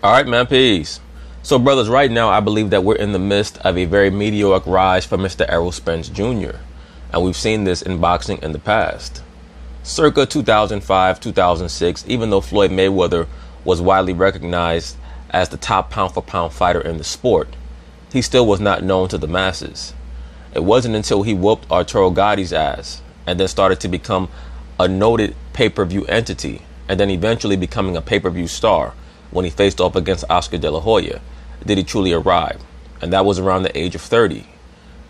All right, man, peace. So, brothers, right now, I believe that we're in the midst of a very meteoric rise for Mr. Errol Spence Jr., and we've seen this in boxing in the past. Circa 2005, 2006, even though Floyd Mayweather was widely recognized as the top pound-for-pound fighter in the sport, he still was not known to the masses. It wasn't until he whooped Arturo Gotti's ass and then started to become a noted pay-per-view entity, and then eventually becoming a pay-per-view star when he faced off against Oscar De La Hoya, did he truly arrive. And that was around the age of 30.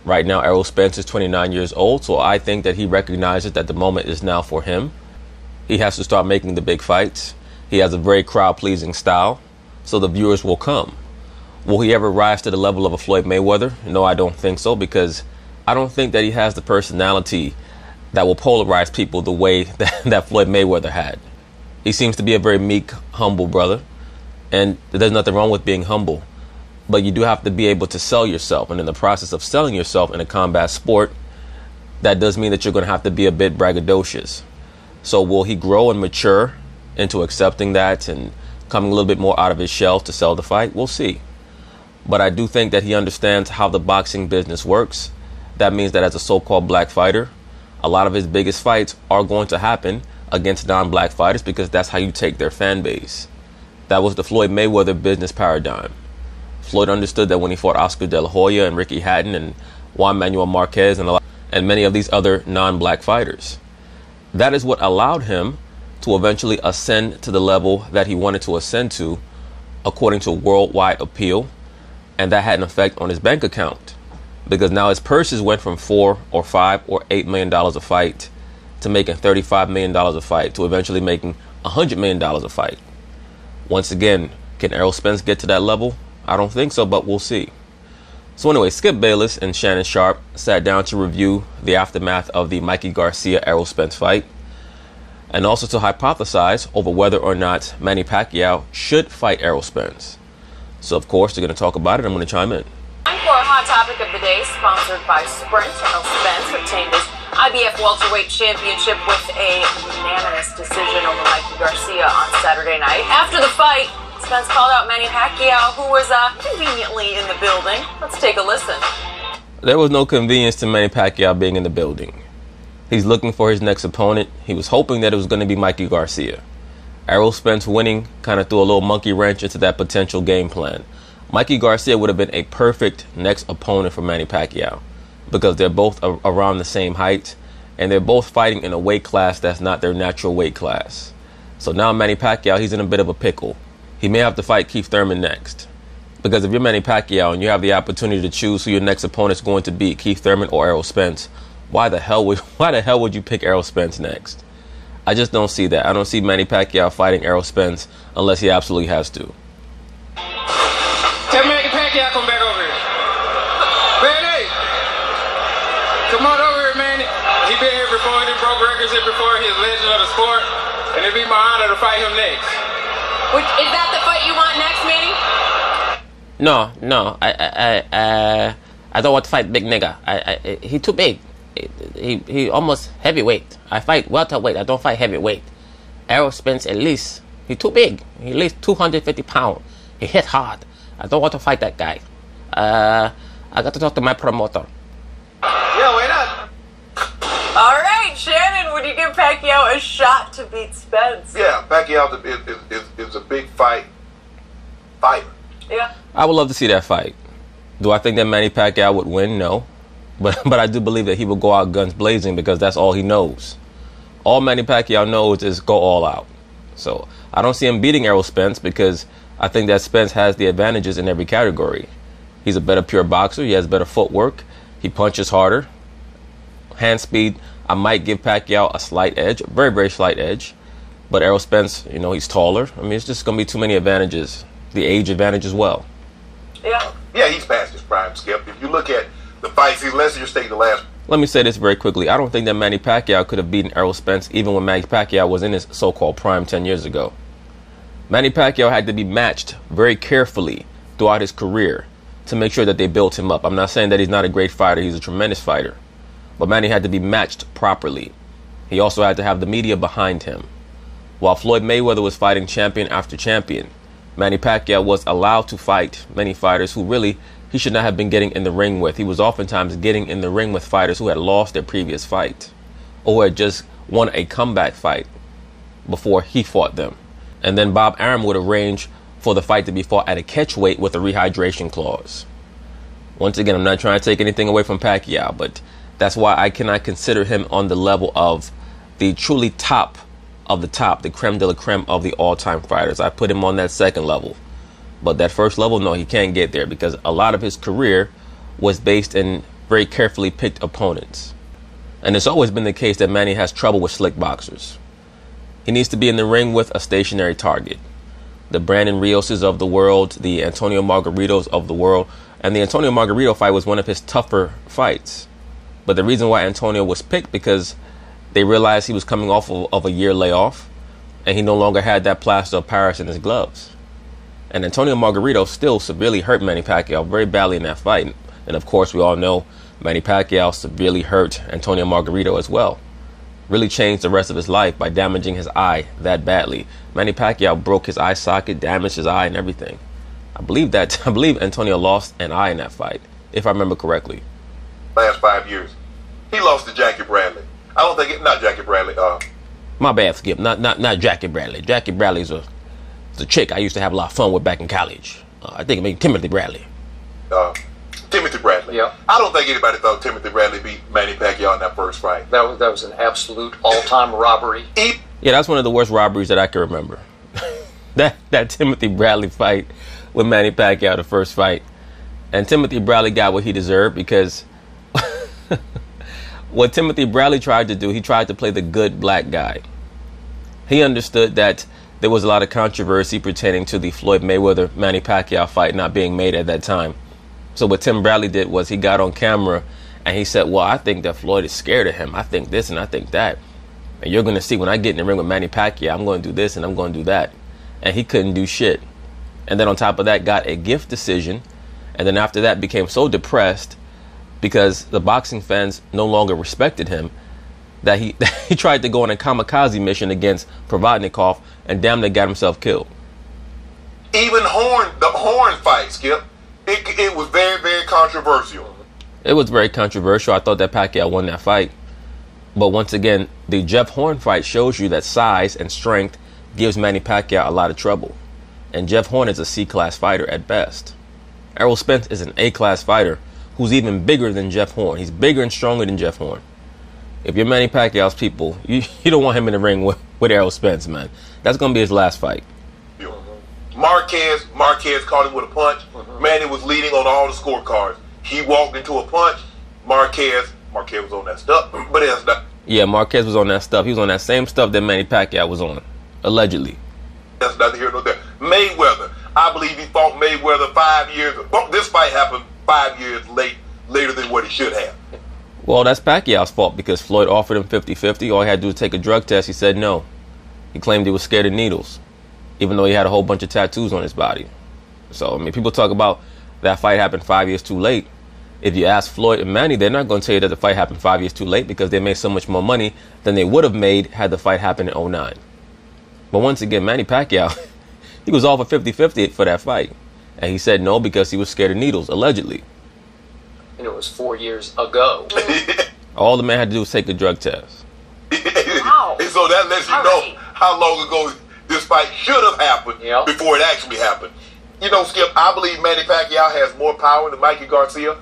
Right now, Errol Spence is 29 years old, so I think that he recognizes that the moment is now for him. He has to start making the big fights. He has a very crowd-pleasing style, so the viewers will come. Will he ever rise to the level of a Floyd Mayweather? No, I don't think so, because I don't think that he has the personality that will polarize people the way that Floyd Mayweather had. He seems to be a very meek, humble brother. And there's nothing wrong with being humble, but you do have to be able to sell yourself. And in the process of selling yourself in a combat sport, that does mean that you're going to have to be a bit braggadocious. So will he grow and mature into accepting that and coming a little bit more out of his shell to sell the fight? We'll see. But I do think that he understands how the boxing business works. That means that as a so-called black fighter, a lot of his biggest fights are going to happen against non-black fighters because that's how you take their fan base. That was the Floyd Mayweather business paradigm. Floyd understood that when he fought Oscar De La Hoya and Ricky Hatton and Juan Manuel Marquez and many of these other non-black fighters. That is what allowed him to eventually ascend to the level that he wanted to ascend to according to worldwide appeal. And that had an effect on his bank account, because now his purses went from $4 or $5 or $8 million a fight to making $35 million a fight to eventually making $100 million a fight. Once again, can Errol Spence get to that level? I don't think so, but we'll see. So anyway, Skip Bayless and Shannon Sharp sat down to review the aftermath of the Mikey Garcia-Errol Spence fight, and also to hypothesize over whether or not Manny Pacquiao should fight Errol Spence. So of course, they're going to talk about it. I'm going to chime in. Time for a hot topic of the day, sponsored by Sprint. Errol Spence obtained his IBF welterweight championship with a unanimous decision over Mikey Garcia on Saturday night. After the fight, Spence called out Manny Pacquiao, who was conveniently in the building. Let's take a listen. There was no convenience to Manny Pacquiao being in the building. He's looking for his next opponent. He was hoping that it was going to be Mikey Garcia. Errol Spence winning kind of threw a little monkey wrench into that potential game plan. Mikey Garcia would have been a perfect next opponent for Manny Pacquiao, because they're both around the same height, and they're both fighting in a weight class that's not their natural weight class. So now Manny Pacquiao, he's in a bit of a pickle. He may have to fight Keith Thurman next. Because if you're Manny Pacquiao and you have the opportunity to choose who your next opponent is going to be, Keith Thurman or Errol Spence, why the hell would you pick Errol Spence next? I just don't see that. I don't see Manny Pacquiao fighting Errol Spence unless he absolutely has to. Tell Manny Pacquiao come back over here. Manny! Come on over here, Manny. He been here before, he broke records here before, he's a legend of the sport, and it'd be my honor to fight him next. Is that the fight you want next, Manny? No. I don't want to fight big nigga. He too big. He almost heavyweight. I fight welterweight. I don't fight heavyweight. Errol Spence, at least, he too big. He at least 250 pounds. He hit hard. I don't want to fight that guy. I got to talk to my promoter. Yeah, why not? All right, Shannon, would you give Pacquiao a shot to beat Spence? Yeah, Pacquiao is a big fighter. Yeah. I would love to see that fight. Do I think that Manny Pacquiao would win? No. But I do believe that he will go out guns blazing, because that's all he knows. All Manny Pacquiao knows is go all out. So I don't see him beating Errol Spence, because I think that Spence has the advantages in every category. He's a better pure boxer. He has better footwork. He punches harder. Hand speed, I might give Pacquiao a slight edge, a very, very slight edge. But Errol Spence, he's taller. I mean, it's just going to be too many advantages. The age advantage as well. Yeah. Yeah, he's past his prime, Skip. If you look at the fights, let's just take the last. Let me say this very quickly. I don't think that Manny Pacquiao could have beaten Errol Spence even when Manny Pacquiao was in his so-called prime 10 years ago. Manny Pacquiao had to be matched very carefully throughout his career to make sure that they built him up. I'm not saying that he's not a great fighter. He's a tremendous fighter. But Manny had to be matched properly. He also had to have the media behind him. While Floyd Mayweather was fighting champion after champion, Manny Pacquiao was allowed to fight many fighters who really he should not have been getting in the ring with. He was oftentimes getting in the ring with fighters who had lost their previous fight or who had just won a comeback fight before he fought them. And then Bob Arum would arrange for the fight to be fought at a catch weight with a rehydration clause. Once again, I'm not trying to take anything away from Pacquiao, but that's why I cannot consider him on the level of the truly top of the top, the creme de la creme of the all-time fighters. I put him on that second level. But that first level, no, he can't get there because a lot of his career was based in very carefully picked opponents. And it's always been the case that Manny has trouble with slick boxers. He needs to be in the ring with a stationary target. The Brandon Rioses of the world, the Antonio Margaritos of the world, and the Antonio Margarito fight was one of his tougher fights. But the reason why Antonio was picked because they realized he was coming off of a year layoff and he no longer had that plaster of Paris in his gloves. And Antonio Margarito still severely hurt Manny Pacquiao very badly in that fight. And of course, we all know Manny Pacquiao severely hurt Antonio Margarito as well. Really changed the rest of his life by damaging his eye that badly. Manny Pacquiao broke his eye socket, damaged his eye and everything. I believe Antonio lost an eye in that fight, if I remember correctly. Last 5 years, he lost to Jackie Bradley. I don't think not Jackie Bradley. My bad, Skip. Not Jackie Bradley. Jackie Bradley's a chick I used to have a lot of fun with back in college. I think it made Timothy Bradley. Timothy Bradley. Yeah. I don't think anybody thought Timothy Bradley beat Manny Pacquiao in that first fight. That was an absolute all-time robbery. Yeah, that's one of the worst robberies that I can remember. that Timothy Bradley fight with Manny Pacquiao, the first fight. And Timothy Bradley got what he deserved because what Timothy Bradley tried to do, he tried to play the good black guy. He understood that there was a lot of controversy pertaining to the Floyd Mayweather-Manny Pacquiao fight not being made at that time. So what Tim Bradley did was he got on camera and he said, well, I think that Floyd is scared of him. I think this and I think that. And you're going to see when I get in the ring with Manny Pacquiao, I'm going to do this and I'm going to do that. And he couldn't do shit. And then on top of that, got a gift decision. And then after that became so depressed because the boxing fans no longer respected him that he tried to go on a kamikaze mission against Provodnikov and damn near got himself killed. Even the Horn fight, Skip, it was very, very controversial. It was very controversial. I thought that Pacquiao won that fight. But once again, the Jeff Horn fight shows you that size and strength gives Manny Pacquiao a lot of trouble. And Jeff Horn is a C-class fighter at best. Errol Spence is an A-class fighter who's even bigger than Jeff Horn. He's bigger and stronger than Jeff Horn. If you're Manny Pacquiao's people, you don't want him in the ring with Errol Spence, man. That's going to be his last fight. Marquez caught him with a punch. Manny was leading on all the scorecards. He walked into a punch. Marquez was on that stuff, but it's not. Yeah, Marquez was on that stuff. He was on that same stuff that Manny Pacquiao was on, allegedly. That's neither here nor there. Mayweather, I believe he fought Mayweather 5 years. This fight happened 5 years later than what he should have. Well, that's Pacquiao's fault because Floyd offered him 50-50. All he had to do was take a drug test. He said no. He claimed he was scared of needles, even though he had a whole bunch of tattoos on his body. So, I mean, people talk about that fight happened 5 years too late. If you ask Floyd and Manny, they're not going to tell you that the fight happened 5 years too late because they made so much more money than they would have made had the fight happened in 2009. But once again, Manny Pacquiao, he was offered 50-50 for that fight. And he said no because he was scared of needles, allegedly. And it was 4 years ago. All the man had to do was take a drug test. Wow. And so that lets you know how long ago this fight should have happened before it actually happened. You know, Skip, I believe Manny Pacquiao has more power than Mikey Garcia.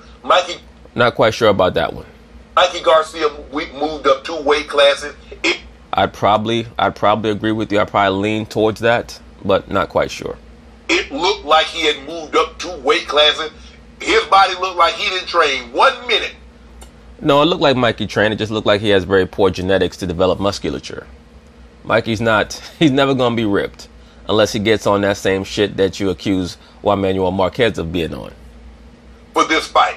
Not quite sure about that one. Mikey Garcia moved up 2 weight classes. I'd probably agree with you. I'd probably lean towards that, but not quite sure. It looked like he had moved up 2 weight classes. His body looked like he didn't train 1 minute. No, it looked like Mikey trained. It just looked like he has very poor genetics to develop musculature. He's never going to be ripped unless he gets on that same shit that you accuse Juan Manuel Marquez of being on. For this fight.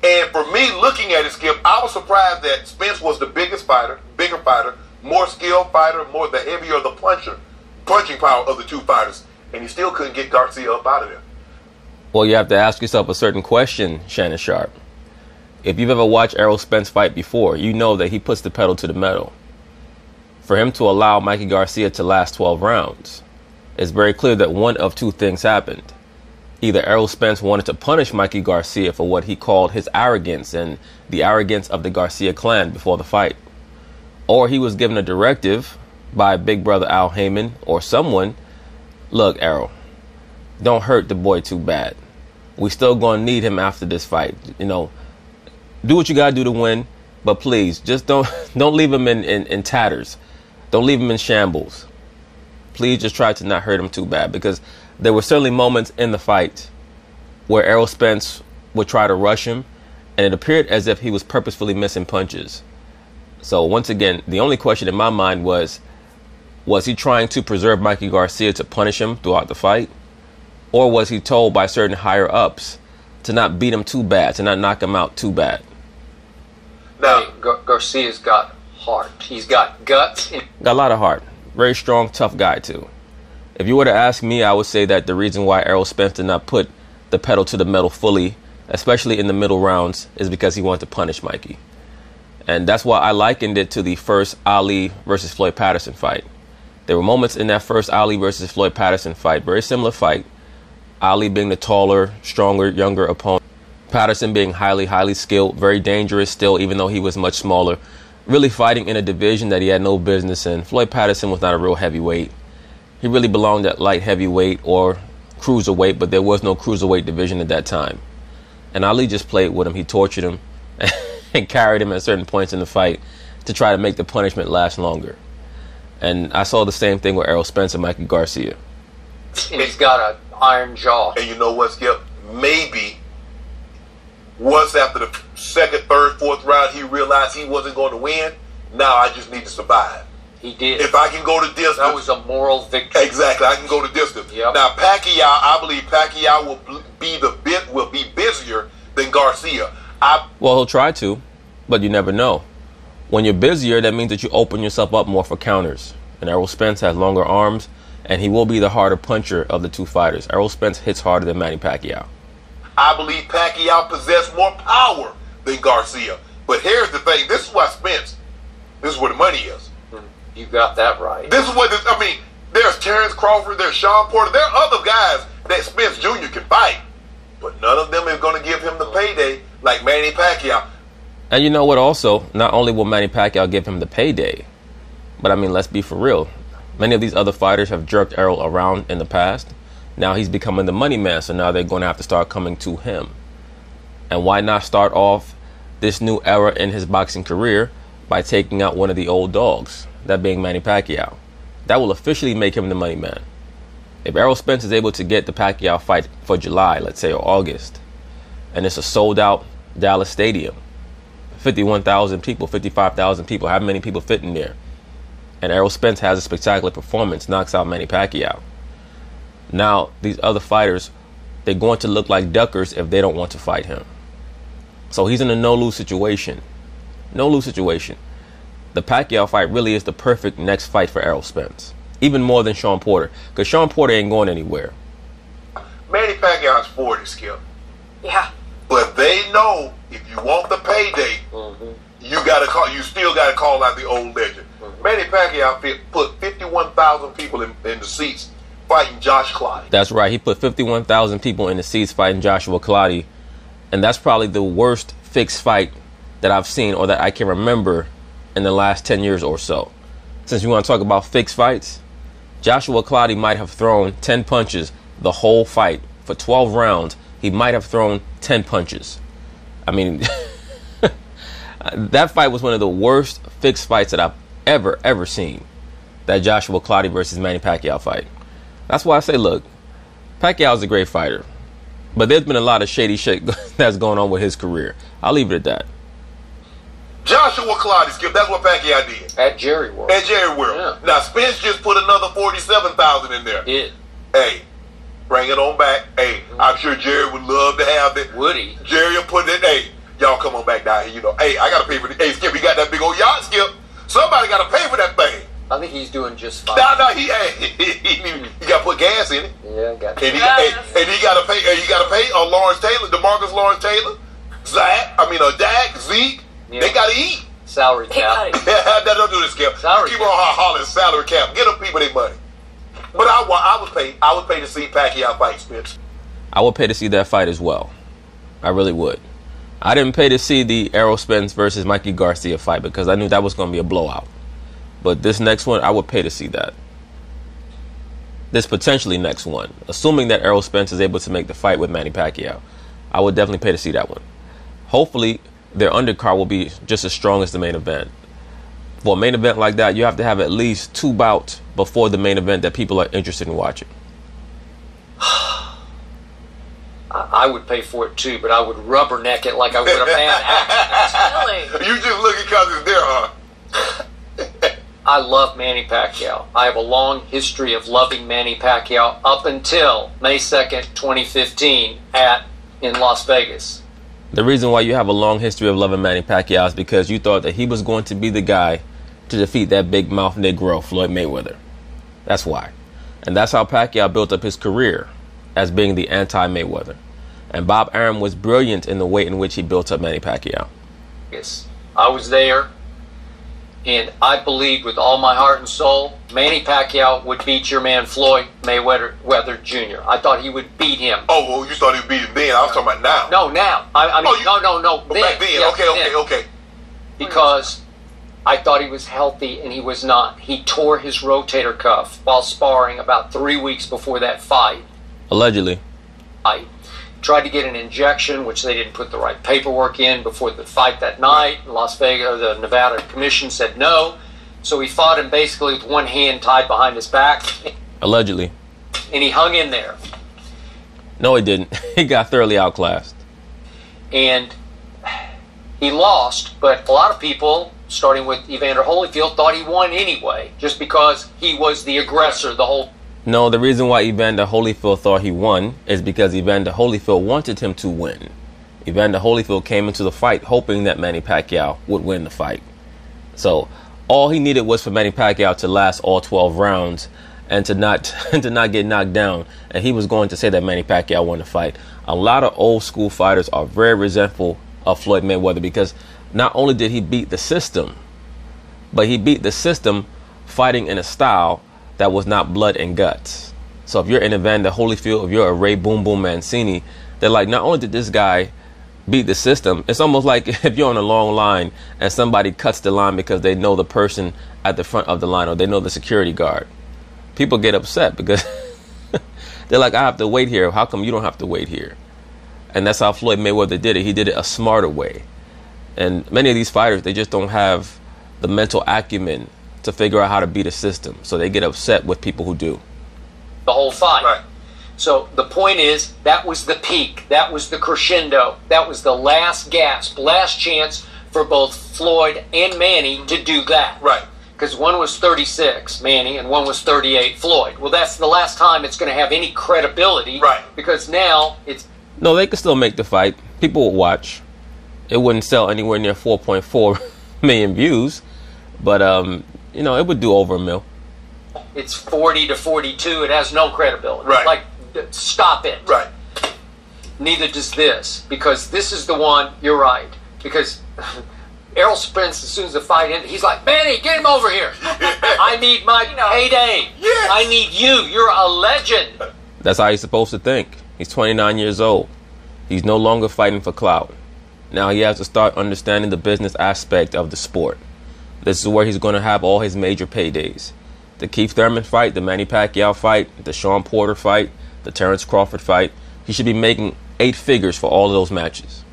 And for me, looking at it, Skip, I was surprised that Spence was the bigger fighter, more skilled fighter, more the heavier the punching power of the 2 fighters. And he still couldn't get Garcia up out of there. Well, you have to ask yourself a certain question, Shannon Sharp. If you've ever watched Errol Spence fight before, you know that he puts the pedal to the metal. For him to allow Mikey Garcia to last 12 rounds, it's very clear that one of two things happened. Either Errol Spence wanted to punish Mikey Garcia for what he called his arrogance and the arrogance of the Garcia clan before the fight, or he was given a directive by Big Brother Al Heyman or someone, look, Errol, don't hurt the boy too bad. We still going to need him after this fight. You know, do what you got to do to win, but please, just don't leave him in tatters. Don't leave him in shambles. Please just try to not hurt him too bad, because there were certainly moments in the fight where Errol Spence would try to rush him, and it appeared as if he was purposefully missing punches. So once again, the only question in my mind was he trying to preserve Mikey Garcia to punish him throughout the fight? Or was he told by certain higher ups to not beat him too bad, to not knock him out too bad? Now, Garcia's got heart. He's got guts. Got a lot of heart. Very strong, tough guy too. If you were to ask me, I would say that the reason why Errol Spence did not put the pedal to the metal fully, especially in the middle rounds, is because he wanted to punish Mikey. And that's why I likened it to the first Ali versus Floyd Patterson fight. There were moments in that first Ali versus Floyd Patterson fight, very similar fight. Ali being the taller, stronger, younger opponent. Patterson being highly skilled, very dangerous still, even though he was much smaller. Really fighting in a division that he had no business in. Floyd Patterson was not a real heavyweight. He really belonged at light heavyweight or cruiserweight, but there was no cruiserweight division at that time. And Ali just played with him. He tortured him and carried him at certain points in the fight to try to make the punishment last longer. And I saw the same thing with Errol Spence and Mikey Garcia. And he's got an iron jaw. And you know what, Skip? Maybe once after the second, third, fourth round, he realized he wasn't going to win. Now I just need to survive. He did. If I can go to distance. That was a moral victory. Exactly. I can go to distance. Yep. Now Pacquiao, I believe Pacquiao will be busier than Garcia. Well, he'll try to, but you never know. When you're busier, that means that you open yourself up more for counters. And Errol Spence has longer arms, and he will be the harder puncher of the two fighters. Errol Spence hits harder than Manny Pacquiao. I believe Pacquiao possessed more power than Garcia. But here's the thing. This is why Spence, this is where the money is. You got that right. This is what this, I mean, there's Terrence Crawford, there's Sean Porter, there are other guys that Spence Jr. can fight. But none of them is going to give him the payday like Manny Pacquiao. And you know what also? Not only will Manny Pacquiao give him the payday, but I mean, let's be for real. Many of these other fighters have jerked Errol around in the past. Now he's becoming the money man, so now they're going to have to start coming to him. And why not start off this new era in his boxing career by taking out one of the old dogs, that being Manny Pacquiao? That will officially make him the money man. If Errol Spence is able to get the Pacquiao fight for July, let's say, or August, and it's a sold-out Dallas stadium, 51,000 people, 55,000 people, how many people fit in there? And Errol Spence has a spectacular performance, knocks out Manny Pacquiao. Now, these other fighters, they're going to look like duckers if they don't want to fight him. So he's in a no-lose situation. No-lose situation. The Pacquiao fight really is the perfect next fight for Errol Spence. Even more than Sean Porter. Because Sean Porter ain't going anywhere. Manny Pacquiao's 40, Skip. Yeah. But they know if you want the payday, you still gotta call out the old legend. Manny Pacquiao put 51,000 people in the seats fighting Josh Clottey. That's right. He put 51,000 people in the seats fighting Joshua Clottey. And that's probably the worst fixed fight that I've seen or that I can remember in the last 10 years or so. Since you want to talk about fixed fights, Joshua Clottey might have thrown 10 punches the whole fight. For 12 rounds, he might have thrown 10 punches. I mean, that fight was one of the worst fixed fights that I've ever seen. That Joshua Clottey versus Manny Pacquiao fight. That's why I say, look, Pacquiao's a great fighter. But there's been a lot of shady shit that's going on with his career. I'll leave it at that. Joshua Clottey, Skip, that's what Pacquiao did. At Jerry World. At Jerry World. Yeah. Now, Spence just put another 47,000 in there. Yeah. Hey, bring it on back. Hey, I'm sure Jerry would love to have that. Would he? Jerry will put it in. Hey, y'all come on back down here. You know, hey, I got to pay for the. Hey, Skip, you got that big old yacht, Skip. Somebody got to pay for that thing. I think he's doing just fine. No, he got to put gas in it. Yeah, got And he got to pay. You got to pay Lawrence Taylor, DeMarcus Lawrence Taylor, Dak, Zeke. Yeah. They got to eat. Salary cap. Don't do this, Skip. Salary Keep cap. on hollering salary cap. Get them people their money. But I would pay to see Pacquiao fight Spence. I would pay to see that fight as well. I really would. I didn't pay to see the Errol Spence versus Mikey Garcia fight because I knew that was going to be a blowout. But this next one, I would pay to see that. This potentially next one, assuming that Errol Spence is able to make the fight with Manny Pacquiao, I would definitely pay to see that one. Hopefully, their undercard will be just as strong as the main event. For a main event like that, you have to have at least 2 bouts before the main event that people are interested in watching. I would pay for it too, but I would rubberneck it like I would a bad accident. Really? You just looking because it's there, huh? I love Manny Pacquiao. I have a long history of loving Manny Pacquiao up until May 2nd, 2015 in Las Vegas. The reason why you have a long history of loving Manny Pacquiao is because you thought that he was going to be the guy to defeat that big mouth Negro, Floyd Mayweather. That's why. And that's how Pacquiao built up his career, as being the anti-Mayweather. And Bob Arum was brilliant in the way in which he built up Manny Pacquiao. Yes, I was there, and I believed with all my heart and soul Manny Pacquiao would beat your man Floyd Mayweather Jr. I thought he would beat him. Oh, well, you thought he would beat him then. I was talking about now. No, now. I mean, no. But back then. Yeah, Okay. Because I thought he was healthy, and he was not. He tore his rotator cuff while sparring about 3 weeks before that fight. Allegedly. I tried to get an injection, which they didn't put the right paperwork in before the fight that night. Las Vegas, the Nevada Commission said no. So he fought him basically with one hand tied behind his back. Allegedly. And he hung in there. No, he didn't. He got thoroughly outclassed. And he lost, but a lot of people, starting with Evander Holyfield, thought he won anyway, just because he was the aggressor the whole. No, the reason why Evander Holyfield thought he won is because Evander Holyfield wanted him to win. Evander Holyfield came into the fight hoping that Manny Pacquiao would win the fight. So all he needed was for Manny Pacquiao to last all 12 rounds and to not get knocked down. And he was going to say that Manny Pacquiao won the fight. A lot of old school fighters are very resentful of Floyd Mayweather because not only did he beat the system, but he beat the system fighting in a style that was not blood and guts. So if you're an Evander Holyfield, if you're a Ray Boom Boom Mancini, they're like, not only did this guy beat the system, it's almost like if you're on a long line and somebody cuts the line because they know the person at the front of the line or they know the security guard. People get upset because they're like, I have to wait here. How come you don't have to wait here? And that's how Floyd Mayweather did it. He did it a smarter way. And many of these fighters, they just don't have the mental acumen to figure out how to beat a system. So they get upset with people who do. The whole fight. Right. So the point is, that was the peak. That was the crescendo. That was the last gasp, last chance for both Floyd and Manny to do that. Right. Because one was 36, Manny, and one was 38, Floyd. Well, that's the last time it's going to have any credibility. Right. Because now it's... No, they could still make the fight. People would watch. It wouldn't sell anywhere near 4.4 million views. But, it would do over 1 mil. It's 40 to 42. It has no credibility. Right. Like, stop it. Right. Neither does this. Because this is the one, you're right. Because Errol Spence, as soon as the fight ended, he's like, Manny, get him over here. I need my payday. Yes. I need you. You're a legend. That's how he's supposed to think. He's 29 years old. He's no longer fighting for clout. Now he has to start understanding the business aspect of the sport. This is where he's going to have all his major paydays. The Keith Thurman fight, the Manny Pacquiao fight, the Sean Porter fight, the Terrence Crawford fight. He should be making 8 figures for all of those matches.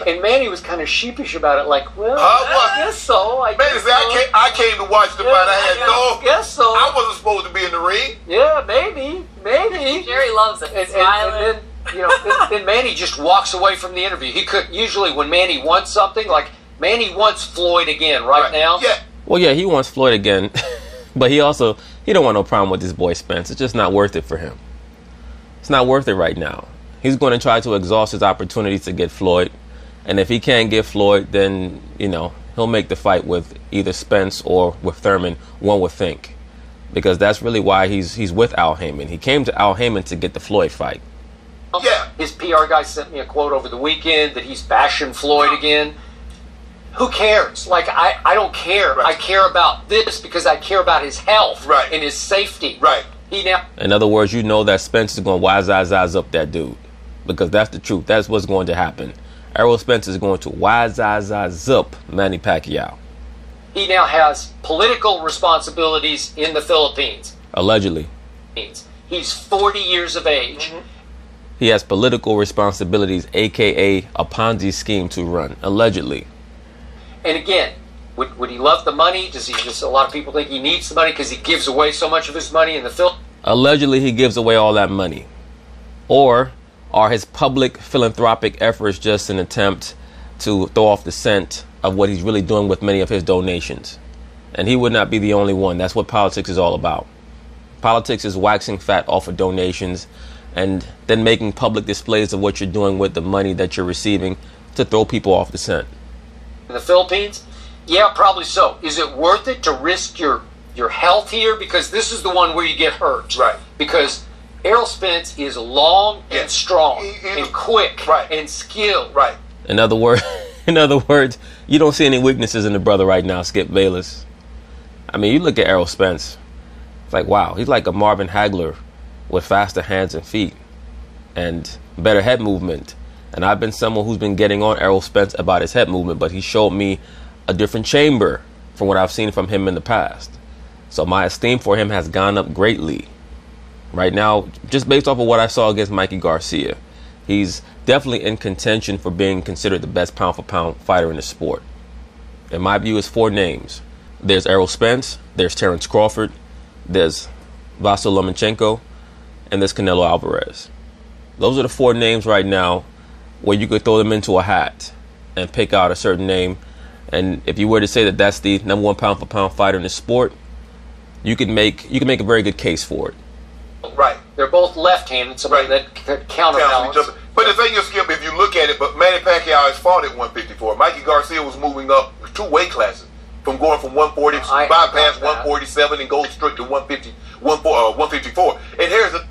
And Manny was kind of sheepish about it, like, well, What? I guess so. Man, I came to watch the fight. I guess so. I wasn't supposed to be in the ring. Yeah, maybe. Jerry loves it. And then, then Manny just walks away from the interview. He could usually, when Manny wants something, like Manny wants Floyd again right now. Yeah. Well, yeah, he wants Floyd again, but he don't want no problem with this boy Spence. It's just not worth it for him. It's not worth it right now. He's going to try to exhaust his opportunities to get Floyd, and if he can't get Floyd, then he'll make the fight with either Spence or with Thurman. One would think, because that's really why he's with Al Heyman. He came to Al Heyman to get the Floyd fight. Yeah. His PR guy sent me a quote over the weekend that he's bashing Floyd again. who cares? Like, I don't care. Right. I care about this because I care about his health Right. and his safety. Right. He now. In other words, you know that Spence is going to wise up that dude, because that's the truth. That's what's going to happen. Errol Spence is going to wise up Manny Pacquiao. He now has political responsibilities in the Philippines. Allegedly. He's 40 years of age. He has political responsibilities, a.k.a. a Ponzi scheme to run, allegedly. And again, would he love the money? Does he just, a lot of people think he needs the money because he gives away so much of his money in the Philippines. Allegedly, he gives away all that money. Or are his public philanthropic efforts just an attempt to throw off the scent of what he's really doing with many of his donations? And he would not be the only one. That's what politics is all about. Politics is waxing fat off of donations and then making public displays of what you're doing with the money that you're receiving to throw people off the scent. In the Philippines? Yeah, probably so. Is it worth it to risk your health here? Because this is the one where you get hurt. Right. Because Errol Spence is long and strong and quick and skilled. Right. In other words, you don't see any weaknesses in the brother right now, Skip Bayless. I mean, you look at Errol Spence, it's like, wow, he's like a Marvin Hagler with faster hands and feet and better head movement. And I've been someone who's been getting on Errol Spence about his head movement, but he showed me a different chamber from what I've seen from him in the past. So my esteem for him has gone up greatly. Right now, just based off of what I saw against Mikey Garcia, he's definitely in contention for being considered the best pound-for-pound fighter in the sport. In my view, it's 4 names. There's Errol Spence, there's Terrence Crawford, there's Vasyl Lomachenko, and there's Canelo Alvarez. Those are the 4 names right now where you could throw them into a hat and pick out a certain name. And if you were to say that that's the #1 pound-for-pound fighter in the sport, you can make a very good case for it. Right. They're both left-handed, somebody that could counterbalance. But the thing is, Skip, if you look at it, but Manny Pacquiao has fought at 154. Mikey Garcia was moving up 2 weight classes, from going from 140, bypass 147, and goes straight to 154. And here's the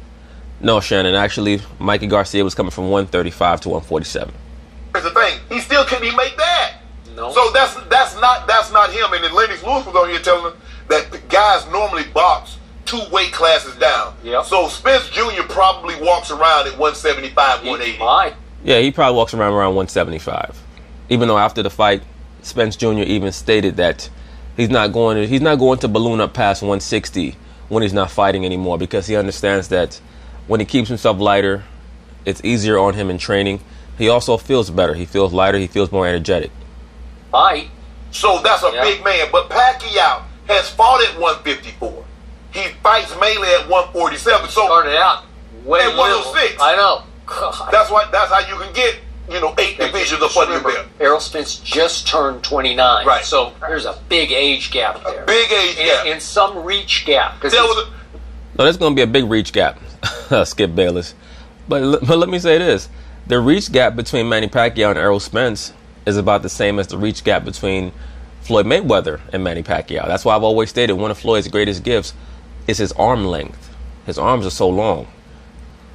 No, Shannon, actually, Mikey Garcia was coming from 135 to 147. Here's the thing: he still couldn't even make that. No. So that's not him. And then Lennox Lewis was on here telling him that guys normally box 2 weight classes down. Yep. So Spence Jr. probably walks around at 175, 180. Might. Yeah, he probably walks around 175. Even though after the fight, Spence Jr. even stated that he's not going to balloon up past 160 when he's not fighting anymore, because he understands that when he keeps himself lighter, it's easier on him in training. He also feels better. He feels lighter. He feels more energetic. Might. So that's a big man. But Pacquiao has fought at 154. He fights mainly at 147. So Started out way at 106. I know. God. That's how you can get 8 divisions of under your belt. Errol Spence just turned 29. Right. So there's a big age gap there. Big age gap. And some reach gap. There was No, there's going to be a big reach gap, Skip Bayless. But let me say this. The reach gap between Manny Pacquiao and Errol Spence is about the same as the reach gap between Floyd Mayweather and Manny Pacquiao. That's why I've always stated one of Floyd's greatest gifts is his arm length. His arms are so long.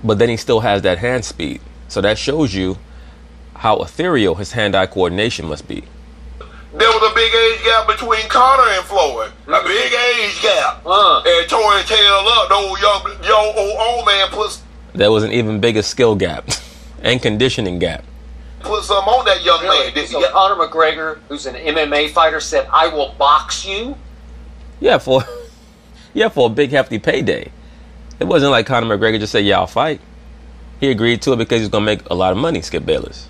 But then he still has that hand speed. So that shows you how ethereal his hand-eye coordination must be. There was a big age gap between Conor and Floyd. A big age gap. And Torrey Taylor up, the old man There was an even bigger skill gap and conditioning gap. put some on that young Really? man. So Conor McGregor, who's an MMA fighter, said, "I will box you." Yeah, for a big hefty payday. It wasn't like Conor McGregor just said, "Yeah, I'll fight." He agreed to it because he's going to make a lot of money, Skip Bayless.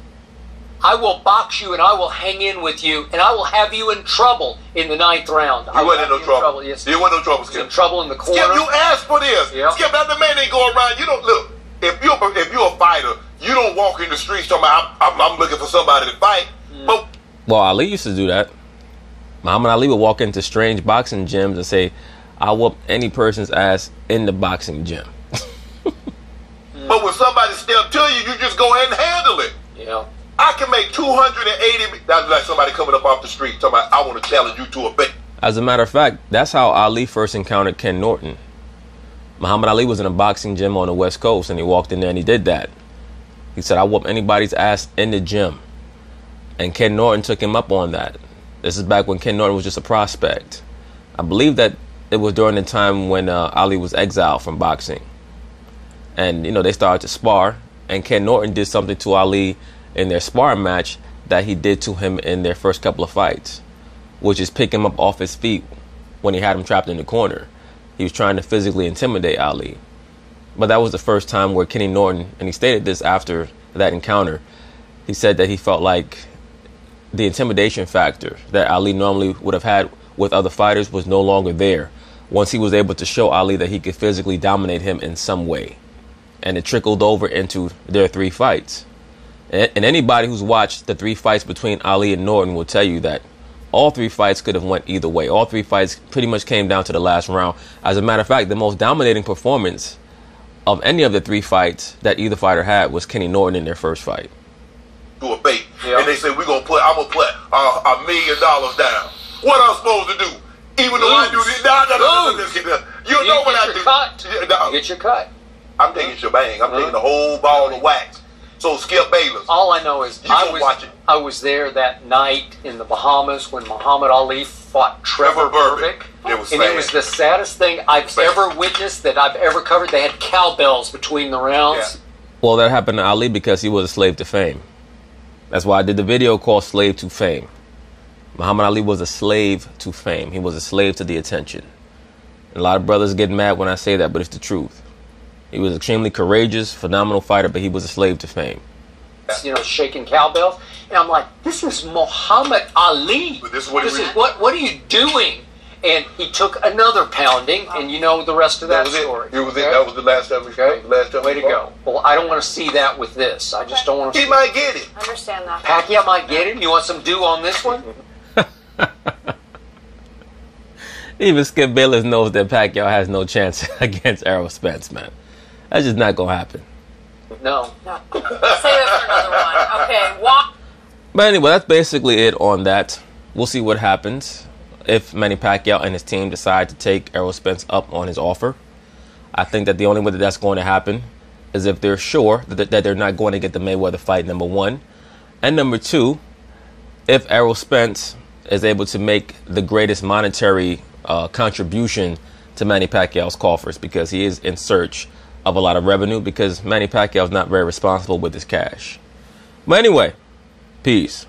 I will box you and I will hang in with you and I will have you in trouble in the 9th round. You wasn't in no trouble. Yes. You wasn't in no trouble, In Skip. trouble in the corner. Skip, you asked for this. Yep. Skip, that the man ain't go around. You don't look. If you're a fighter, you don't walk in the streets talking about I'm looking for somebody to fight. But Well, Ali used to do that. Muhammad Ali would walk into strange boxing gyms and say, "I'll whoop any person's ass in the boxing gym." But when somebody step to you, you just go ahead and handle it. Yeah. I can make 280. That's like somebody coming up off the street talking about, I want to challenge you to a bet. As a matter of fact, that's how Ali first encountered Ken Norton. Muhammad Ali was in a boxing gym on the West Coast, and he walked in there and he did that. He said, "I'll whoop anybody's ass in the gym." And Ken Norton took him up on that. This is back when Ken Norton was just a prospect. I believe that it was during the time when Ali was exiled from boxing. And, you know, they started to spar. And Ken Norton did something to Ali in their sparring match that he did to him in their first couple of fights, which is pick him up off his feet when he had him trapped in the corner. He was trying to physically intimidate Ali. But that was the first time where Kenny Norton, and he stated this after that encounter, he said that he felt like the intimidation factor that Ali normally would have had with other fighters was no longer there once he was able to show Ali that he could physically dominate him in some way. And it trickled over into their 3 fights. And anybody who's watched the 3 fights between Ali and Norton will tell you that all 3 fights could have went either way. All 3 fights pretty much came down to the last round. As a matter of fact, the most dominating performance of any of the 3 fights that either fighter had was Kenny Norton in their first fight. To a bait, and they say I'm gonna put $1 million down. What I'm supposed to do? Even though I do this, you know what I do. Get your cut. I'm taking shebang. I'm taking the whole ball of wax. So Skip Bayless. All I know is I was there that night in the Bahamas when Muhammad Ali fought Trevor Berbick. It was and it was the saddest thing I've ever witnessed, that I've ever covered. They had cowbells between the rounds. Yeah. Well, that happened to Ali because he was a slave to fame. That's why I did the video called Slave to Fame. Muhammad Ali was a slave to fame. He was a slave to the attention. And a lot of brothers get mad when I say that, but it's the truth. He was extremely courageous, phenomenal fighter, but he was a slave to fame. You know, shaking cowbells. And I'm like, this is Muhammad Ali. But this is what what are you doing? And he took another pounding, and you know the rest of that story. It was it. That was the last time we fought. Way to go. Well, I don't want to see that with this. I just don't want to see He might get it. Understand that. Pacquiao might get it. You want some dew on this one? Even Skip Bayless knows that Pacquiao has no chance against Errol Spence, man. That's just not going to happen. No. No. Save it for another one. Okay, walk. But anyway, that's basically it on that. We'll see what happens if Manny Pacquiao and his team decide to take Errol Spence up on his offer. I think that the only way that that's going to happen is if they're sure that they're not going to get the Mayweather fight, number 1. And number 2, if Errol Spence is able to make the greatest monetary contribution to Manny Pacquiao's coffers, because he is in search of a lot of revenue, because Manny Pacquiao is not very responsible with his cash. But anyway, peace.